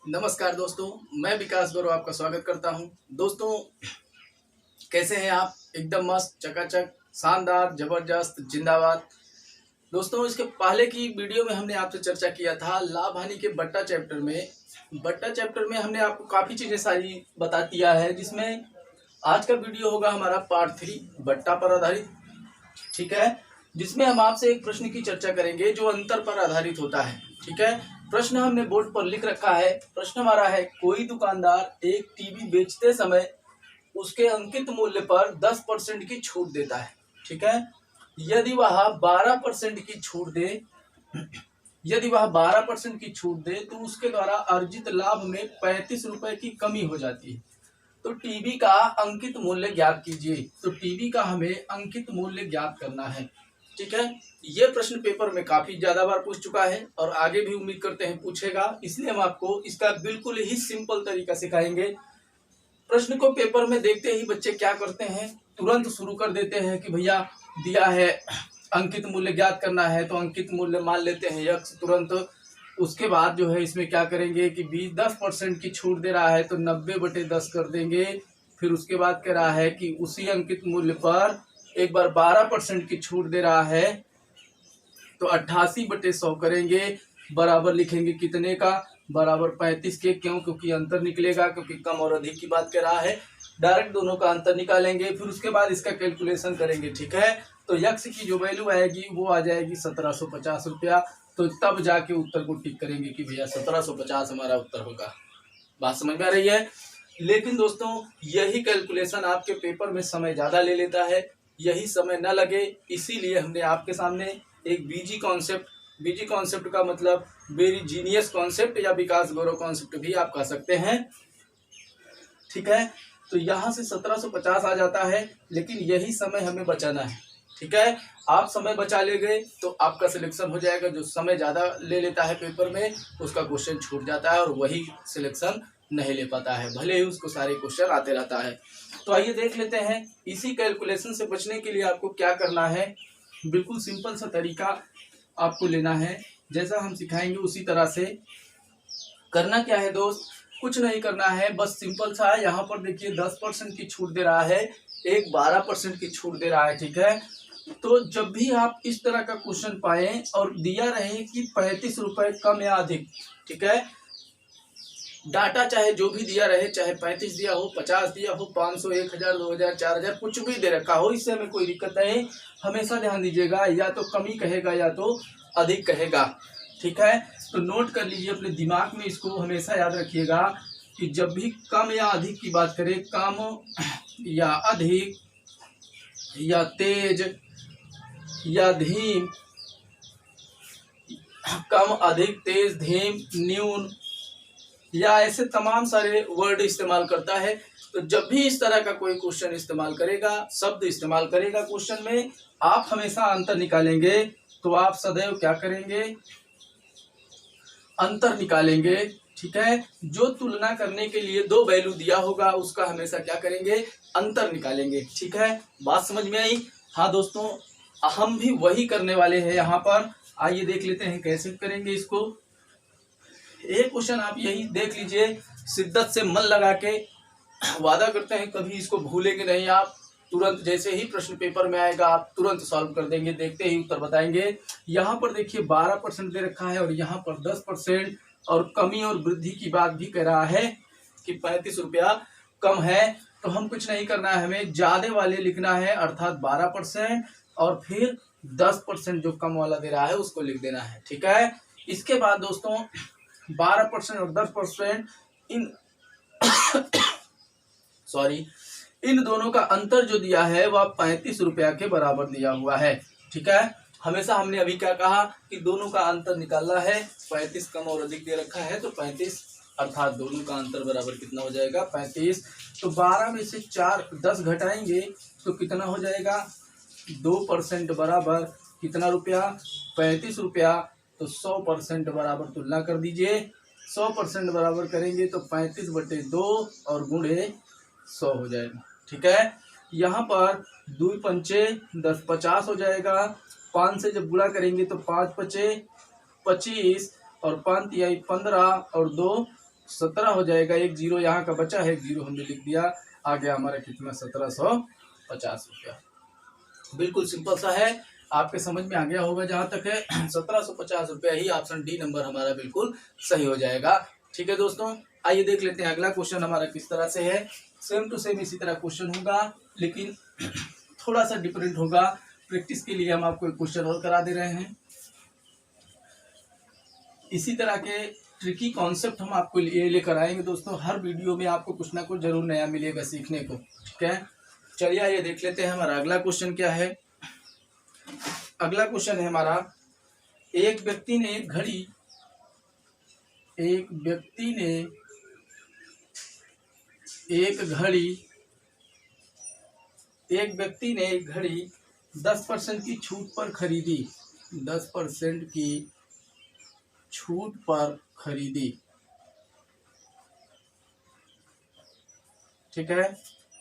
नमस्कार दोस्तों, मैं विकास गौरव आपका स्वागत करता हूं। दोस्तों, कैसे हैं आप? एकदम मस्त, चकाचक, शानदार, जबरदस्त, जिंदाबाद। दोस्तों, इसके पहले की वीडियो में हमने आपसे चर्चा किया था लाभ हानि के बट्टा चैप्टर में। बट्टा चैप्टर में हमने आपको काफ़ी चीज़ें सारी बता दिया है, जिसमें आज का वीडियो होगा हमारा पार्ट 3 बट्टा पर आधारित। ठीक है, जिसमें हम आपसे एक प्रश्न की चर्चा करेंगे जो अंतर पर आधारित होता है। ठीक है, प्रश्न हमने बोर्ड पर लिख रखा है। प्रश्न हमारा है, कोई दुकानदार एक टीवी बेचते समय उसके अंकित मूल्य पर 10% की छूट देता है। ठीक है, यदि वह 12% की छूट दे यदि वह 12% की छूट दे तो उसके द्वारा अर्जित लाभ में 35 रुपए की कमी हो जाती है। तो टीवी का अंकित मूल्य ज्ञात कीजिए। तो टीवी का हमें अंकित मूल्य ज्ञात करना है। ठीक है, ये प्रश्न पेपर में काफी ज्यादा बार पूछ चुका है और आगे भी उम्मीद करते हैं पूछेगा, इसलिए हम आपको इसका बिल्कुल ही सिंपल तरीका सिखाएंगे। प्रश्न को पेपर में देखते ही बच्चे क्या करते हैं, तुरंत शुरू कर देते हैं कि भैया दिया है अंकित मूल्य ज्ञात करना है, तो अंकित मूल्य मान लेते हैं यक्स तुरंत। उसके बाद जो है इसमें क्या करेंगे कि 10% की छूट दे रहा है तो 90/10 कर देंगे। फिर उसके बाद कह रहा है कि उसी अंकित मूल्य पर एक बार 12% की छूट दे रहा है तो 88/100 करेंगे। बराबर लिखेंगे कितने का? बराबर 35 के। क्यों? क्योंकि अंतर निकलेगा, क्योंकि कम और अधिक की बात कर रहा है। डायरेक्ट दोनों का अंतर निकालेंगे, फिर उसके बाद इसका कैलकुलेशन करेंगे। ठीक है, तो यक्स की जो वैल्यू आएगी वो आ जाएगी 1750 रुपया। तो तब जाके उत्तर को टिक करेंगे कि भैया 1750 हमारा उत्तर होगा। बात समझ में आ रही है? लेकिन दोस्तों, यही कैलकुलेशन आपके पेपर में समय ज्यादा ले लेता है। यही समय न लगे इसीलिए हमने आपके सामने एक बीजी कॉन्सेप्ट का मतलब वेरी जीनियस कॉन्सेप्ट या विकास गौरव कॉन्सेप्ट भी आप कह सकते हैं। ठीक है, तो यहाँ से 1750 आ जाता है, लेकिन यही समय हमें बचाना है। ठीक है, आप समय बचा ले गए तो आपका सिलेक्शन हो जाएगा। जो समय ज्यादा ले लेता है पेपर में उसका क्वेश्चन छूट जाता है और वही सिलेक्शन नहीं ले पाता है, भले ही उसको सारे क्वेश्चन आते रहता है। तो आइए देख लेते हैं इसी कैलकुलेशन से बचने के लिए आपको क्या करना है। बिल्कुल सिंपल सा तरीका आपको लेना है, जैसा हम सिखाएंगे उसी तरह से करना। क्या है दोस्त, कुछ नहीं करना है, बस सिंपल सा है। यहाँ पर देखिए 10% की छूट दे रहा है, एक 12% की छूट दे रहा है। ठीक है, तो जब भी आप इस तरह का क्वेश्चन पाए और दिया रहे कि 35 रुपए कम या अधिक, ठीक है, डाटा चाहे जो भी दिया रहे, चाहे 35 दिया हो, 50 दिया हो, 500, 1000, 2000, 4000 कुछ भी दे रखा हो, इससे हमें कोई दिक्कत नहीं। हमेशा ध्यान दीजिएगा, या तो कमी कहेगा या तो अधिक कहेगा। ठीक है, तो नोट कर लीजिए अपने दिमाग में, इसको हमेशा याद रखिएगा कि जब भी कम या अधिक की बात करें, कम या अधिक या तेज या धीम, कम, अधिक, तेज, धीम, न्यून, या ऐसे तमाम सारे वर्ड इस्तेमाल करता है। तो जब भी इस तरह का कोई क्वेश्चन इस्तेमाल करेगा, शब्द इस्तेमाल करेगा क्वेश्चन में, आप हमेशा अंतर निकालेंगे। तो आप सदैव क्या करेंगे? अंतर निकालेंगे। ठीक है, जो तुलना करने के लिए दो वैल्यू दिया होगा उसका हमेशा क्या करेंगे? अंतर निकालेंगे। ठीक है, बात समझ में आई? हाँ दोस्तों, हम भी वही करने वाले हैं यहाँ पर। आइए देख लेते हैं कैसे करेंगे इसको। एक क्वेश्चन आप यही देख लीजिए, शिद्दत से मन लगा के, वादा करते हैं कभी इसको भूलेंगे नहीं आप। तुरंत जैसे ही प्रश्न पेपर में आएगा आप तुरंत सॉल्व कर देंगे, देखते ही उत्तर बताएंगे। यहाँ पर देखिए 12% दे रखा है और यहाँ पर 10%, और कमी और वृद्धि की बात भी कह रहा है कि 35 रुपया कम है। तो हम कुछ नहीं करना है, हमें ज्यादा वाले लिखना है, अर्थात 12%, और फिर 10% जो कम वाला दे रहा है उसको लिख देना है। ठीक है, इसके बाद दोस्तों 12% और 10% इन इन दोनों का अंतर जो दिया है वह 35 रुपया के बराबर दिया हुआ है। ठीक है, हमेशा हमने अभी क्या कहा कि दोनों का अंतर निकालना है। 35 कम और अधिक दे रखा है तो 35, अर्थात दोनों का अंतर बराबर कितना हो जाएगा? 35। तो 12 में से 10 घटाएंगे तो कितना हो जाएगा? 2% बराबर कितना रुपया? 35 रुपया। तो 100% बराबर तुलना कर दीजिए। 100% बराबर करेंगे तो 35/2 और गुणे 100 हो जाएगा। ठीक है, यहाँ पर 2 पंचे 10, 50 हो जाएगा। 5 से जब गुणा करेंगे तो 5 पचे 25, और 5 तिहाई 15, और 2 17 हो जाएगा। एक जीरो यहाँ का बचा है, एक जीरो हमने लिख दिया, आ गया हमारा कितना 1750 रुपया। बिल्कुल सिंपल सा है, आपके समझ में आ गया होगा जहां तक है। 1750 रुपया ही ऑप्शन डी नंबर हमारा बिल्कुल सही हो जाएगा। ठीक है दोस्तों, आइए देख लेते हैं अगला क्वेश्चन हमारा किस तरह से है। सेम टू सेम इसी तरह क्वेश्चन होगा, लेकिन थोड़ा सा डिफरेंट होगा। प्रैक्टिस के लिए हम आपको एक क्वेश्चन और करा दे रहे हैं। इसी तरह के ट्रिकी कॉन्सेप्ट हम आपको ये लेकर आएंगे दोस्तों। हर वीडियो में आपको कुछ ना कुछ जरूर नया मिलेगा सीखने को। ठीक है, चलिए आइए देख लेते हैं हमारा अगला क्वेश्चन क्या है। अगला क्वेश्चन है हमारा, एक व्यक्ति ने एक घड़ी 10% की छूट पर खरीदी। 10% की छूट पर खरीदी। ठीक है,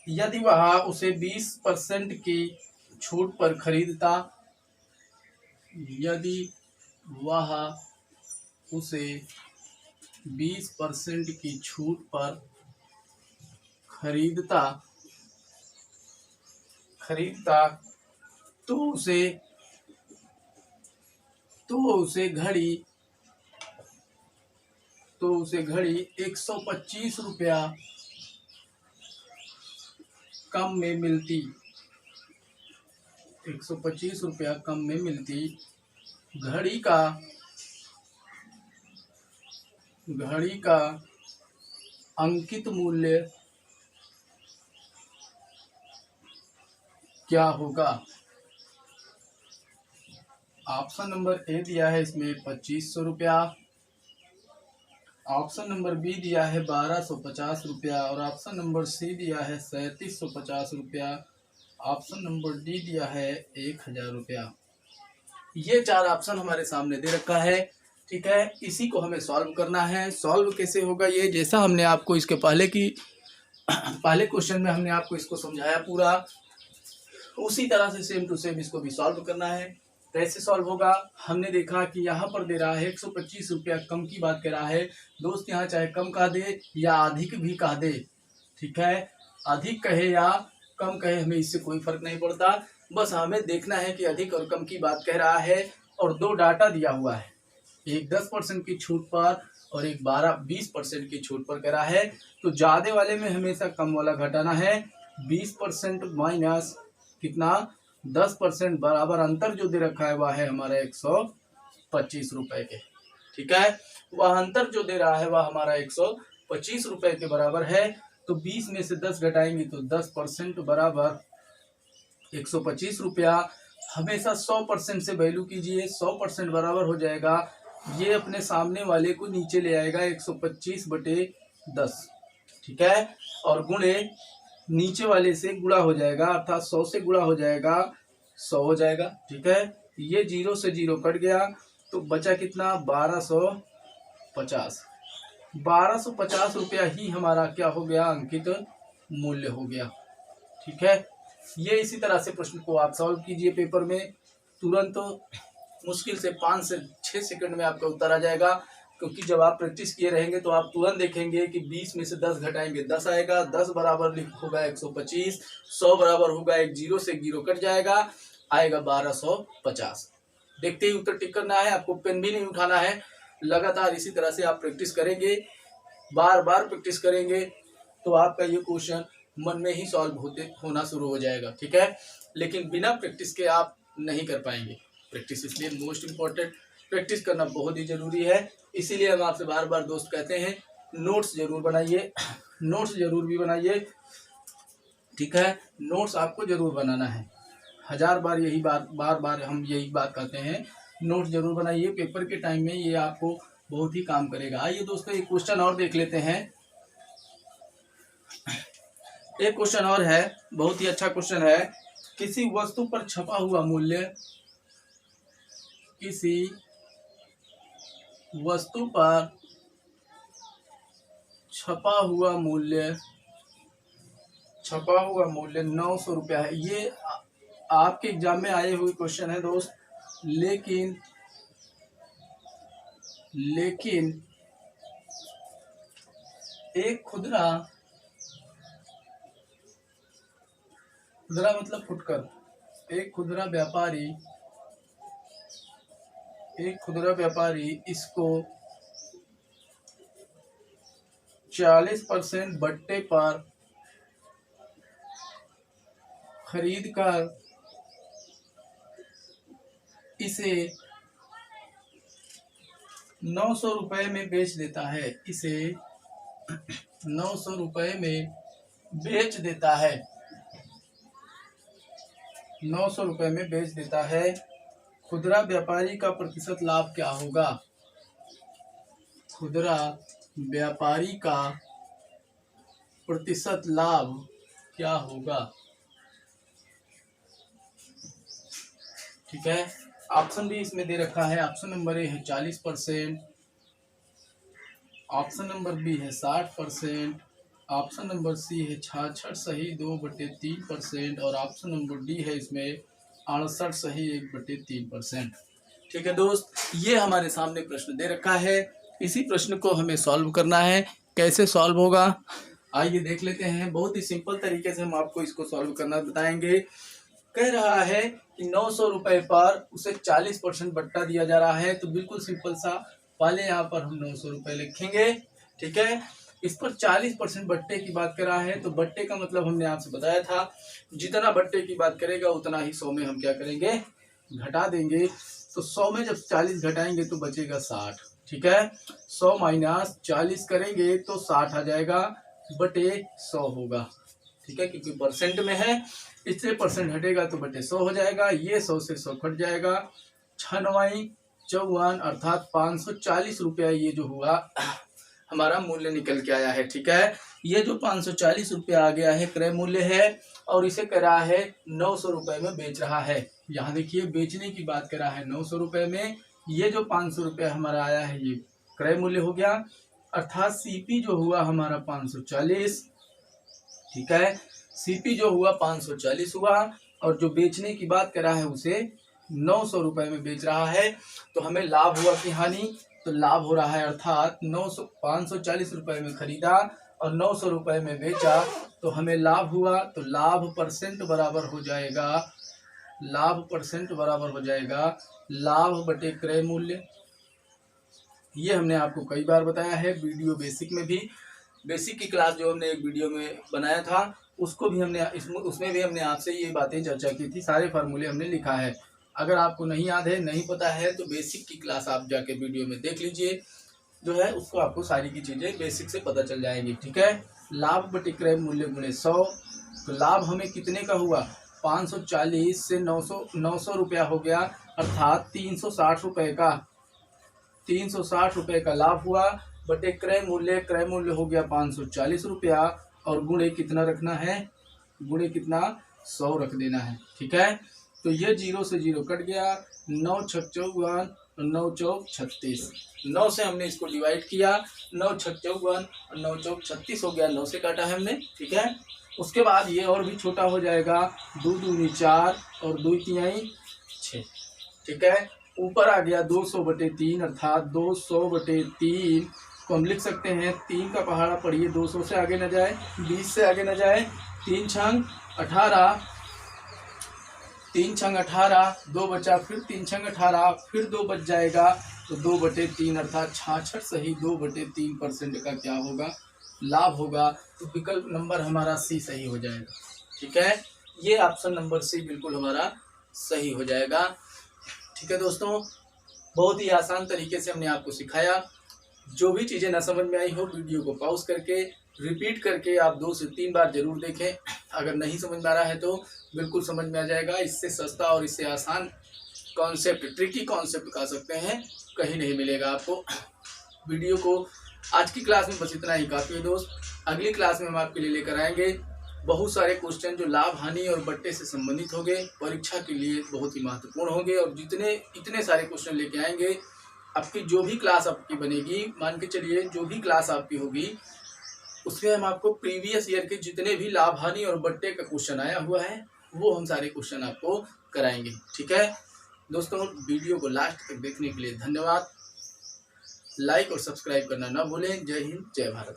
यदि वह उसे 20% की छूट पर खरीदता, यदि वह उसे 20% की छूट पर खरीदता तो उसे घड़ी 125 रुपया कम में मिलती। 125 रुपया कम में मिलती। घड़ी का अंकित मूल्य क्या होगा। ऑप्शन नंबर ए दिया है इसमें 2500 रुपया, ऑप्शन नंबर बी दिया है 1250 रुपया, और ऑप्शन नंबर सी दिया है 3750 रुपया, ऑप्शन नंबर डी दिया है 1000 रुपया। ये 4 ऑप्शन हमारे सामने दे रखा है। ठीक है, इसी को हमें सॉल्व करना है। सॉल्व कैसे होगा, ये जैसा हमने आपको इसके पहले क्वेश्चन में हमने आपको इसको समझाया पूरा, उसी तरह से सेम टू सेम इसको भी सॉल्व करना है। कैसे सॉल्व होगा, हमने देखा कि यहाँ पर दे रहा है 125 रुपया कम की बात कर रहा है दोस्त। यहाँ चाहे कम कह दे या अधिक भी कह दे, ठीक है, अधिक कहे या कम कहे, हमें इससे कोई फर्क नहीं पड़ता। बस हमें देखना है कि अधिक और कम की बात कह रहा है, और 2 डाटा दिया हुआ है, एक 10% की छूट पर और एक 20% की छूट पर कह रहा है। तो ज्यादा वाले में हमेशा कम वाला घटाना है। 20% माइनस कितना 10% बराबर अंतर जो दे रखा है वह है हमारा 125 रुपए के। ठीक है, वह अंतर जो दे रहा है वह हमारा 125 रुपए के बराबर है। तो 20 में से 10 घटाएंगे तो 10% बराबर 125 रुपया। हमेशा 100% से वैल्यू कीजिए, 100% बराबर हो जाएगा, ये अपने सामने वाले को नीचे ले आएगा 125/10। ठीक है, और गुणे नीचे वाले से गुणा हो जाएगा, अर्थात 100 से गुणा हो जाएगा, 100 हो जाएगा। ठीक है, ये 0 से 0 कट गया तो बचा कितना 1250। 1250 रुपया ही हमारा क्या हो गया, अंकित मूल्य हो गया। ठीक है, ये इसी तरह से प्रश्न को आप सॉल्व कीजिए पेपर में, तुरंत मुश्किल से 5 से 6 सेकंड में आपका उत्तर आ जाएगा। क्योंकि जब आप प्रैक्टिस किए रहेंगे तो आप तुरंत देखेंगे कि 20 में से 10 घटाएंगे 10 आएगा, 10 बराबर होगा 125, 100 बराबर होगा, एक 0 से 0 कट जाएगा, आएगा 1250। देखते ही उत्तर टिक करना है, आपको पेन भी नहीं उठाना है। लगातार इसी तरह से आप प्रैक्टिस करेंगे, बार बार प्रैक्टिस करेंगे तो आपका ये क्वेश्चन मन में ही सॉल्व होना शुरू हो जाएगा। ठीक है, लेकिन बिना प्रैक्टिस के आप नहीं कर पाएंगे। प्रैक्टिस इसलिए मोस्ट इम्पोर्टेंट, प्रैक्टिस करना बहुत ही जरूरी है। इसीलिए हम आपसे बार बार दोस्त कहते हैं नोट्स जरूर बनाइए, नोट्स जरूर भी बनाइए। ठीक है, नोट्स आपको जरूर बनाना है। 1000 बार यही बात, बार बार हम यही बात कहते हैं, नोट्स जरूर बनाइए। पेपर के टाइम में ये आपको बहुत ही काम करेगा। आइए दोस्तों एक क्वेश्चन और देख लेते हैं। एक क्वेश्चन और है, बहुत ही अच्छा क्वेश्चन है। किसी वस्तु पर छपा हुआ मूल्य, किसी वस्तु पर छपा हुआ मूल्य 900 रुपया है। ये आपके एग्जाम में आए हुए क्वेश्चन है दोस्त, लेकिन एक खुदरा खुदरा मतलब फुटकर, एक खुदरा व्यापारी इसको 40% बट्टे पर खरीद कर इसे 900 रुपए में बेच देता है। इसे 900 रुपए में बेच देता है। 900 रुपए में बेच देता है। खुदरा व्यापारी का प्रतिशत लाभ क्या होगा? खुदरा व्यापारी का प्रतिशत लाभ क्या होगा? ठीक है, ऑप्शन भी इसमें दे रखा है। ऑप्शन नंबर ए है 40%, ऑप्शन नंबर बी है 60%, ऑप्शन नंबर सी है 66 सही 2/3% और ऑप्शन नंबर डी है इसमें 68 सही 1/3%। ठीक है दोस्त, ये हमारे सामने प्रश्न दे रखा है। इसी प्रश्न को हमें सॉल्व करना है। कैसे सॉल्व होगा आइए देख लेते हैं। बहुत ही सिंपल तरीके से हम आपको इसको सॉल्व करना बताएंगे। कह रहा है कि 900 रुपए पर उसे 40% बट्टा दिया जा रहा है, तो बिल्कुल सिंपल सा पहले यहाँ पर हम 900 रुपए लिखेंगे। ठीक है, इस पर 40% बट्टे की बात कर रहा है, तो बट्टे का मतलब हमने आपसे बताया था, जितना बट्टे की बात करेगा उतना ही 100 में हम क्या करेंगे, घटा देंगे। तो 100 में जब 40 घटाएंगे तो बचेगा 60। ठीक है, 100 माइनस 40 करेंगे तो 60 आ जाएगा, बटे 100 होगा। ठीक है, क्योंकि परसेंट में है, इससे परसेंट हटेगा तो बटे 100 हो जाएगा। ये 100 से 100 कट जाएगा। 6×9 = 54 अर्थात 540 रुपया ये जो हुआ हमारा मूल्य निकल के आया है। ठीक है, ये जो 540 रुपया आ गया है क्रय मूल्य है, और इसे कर रहा है 900 रुपए में बेच रहा है। यहाँ देखिए बेचने की बात कर रहा है 900 रुपए में। ये जो 500 रुपया हमारा आया है ये क्रय मूल्य हो गया, अर्थात सीपी जो हुआ हमारा 540। ठीक है, सीपी जो हुआ 540 हुआ, और जो बेचने की बात कर रहा है उसे 900 रुपए में बेच रहा है। तो हमें लाभ हुआ कि हानि? तो लाभ हो रहा है, अर्थात 540 रुपए में खरीदा और 900 रुपए में बेचा, तो हमें लाभ हुआ। तो लाभ परसेंट बराबर हो जाएगा, लाभ बटे क्रय मूल्य। ये हमने आपको कई बार बताया है, वीडियो बेसिक में भी, बेसिक की क्लास जो हमने एक वीडियो में बनाया था उसको भी हमने उसमें भी हमने आपसे ये बातें चर्चा की थी। सारे फार्मूले हमने लिखा है। अगर आपको नहीं याद है, नहीं पता है, तो बेसिक की क्लास आप जाके वीडियो में देख लीजिए, जो है उसको आपको सारी की चीज़ें बेसिक से पता चल जाएंगी। ठीक है, लाभ बटे क्रय मूल्य गुणे 100, तो लाभ हमें कितने का हुआ? 540 से 900 रुपया हो गया, अर्थात 360 रुपये का लाभ हुआ, बटे क्रय मूल्य हो गया 540 रुपया, और गुणे कितना रखना है? गुणे कितना? 100 रख देना है। ठीक है, तो ये 0 से 0 कट गया, 9×6 = 54, 9×4 = 36। 9 से हमने इसको डिवाइड किया, 9×6 = 54 और 9×4 = 36 हो गया, 9 से काटा है हमने। ठीक है, उसके बाद ये और भी छोटा हो जाएगा, 2×2 = 4 और 2×3 = 6। ठीक है, ऊपर आ गया 200/3, अर्थात 200/3 को हम लिख सकते हैं, 3 का पहाड़ा पढ़िए, 200 से आगे न जाए, 20 से आगे न जाए, 3×18, 3×18, 2 बचा, फिर 3×18, फिर 2 बच जाएगा, तो 2/3 अर्थात 66 सही 2/3% का क्या होगा? लाभ होगा। तो विकल्प नंबर हमारा सी सही हो जाएगा। ठीक है, ये ऑप्शन नंबर सी बिल्कुल हमारा सही हो जाएगा। ठीक है दोस्तों, बहुत ही आसान तरीके से हमने आपको सिखाया। जो भी चीज़ें ना समझ में आई हो, वीडियो को पॉज करके रिपीट करके आप 2 से 3 बार जरूर देखें। अगर नहीं समझ में आ रहा है तो बिल्कुल समझ में आ जाएगा। इससे सस्ता और इससे आसान कॉन्सेप्ट, ट्रिकी कॉन्सेप्ट कह सकते हैं, कहीं नहीं मिलेगा आपको। वीडियो को आज की क्लास में बस इतना ही काफ़ी है दोस्त। अगली क्लास में हम आपके लिए लेकर आएंगे बहुत सारे क्वेश्चन जो लाभ हानि और बट्टे से संबंधित होंगे, परीक्षा के लिए बहुत ही महत्वपूर्ण होंगे। और इतने सारे क्वेश्चन लेके आएंगे, आपकी जो भी क्लास आपकी बनेगी, मान के चलिए जो भी क्लास आपकी होगी, उसमें हम आपको प्रीवियस ईयर के जितने भी लाभ हानि और बट्टे का क्वेश्चन आया हुआ है वो हम सारे क्वेश्चन आपको कराएंगे। ठीक है दोस्तों, वीडियो को लास्ट तक देखने के लिए धन्यवाद। लाइक और सब्सक्राइब करना ना भूलें। जय हिंद, जय भारत।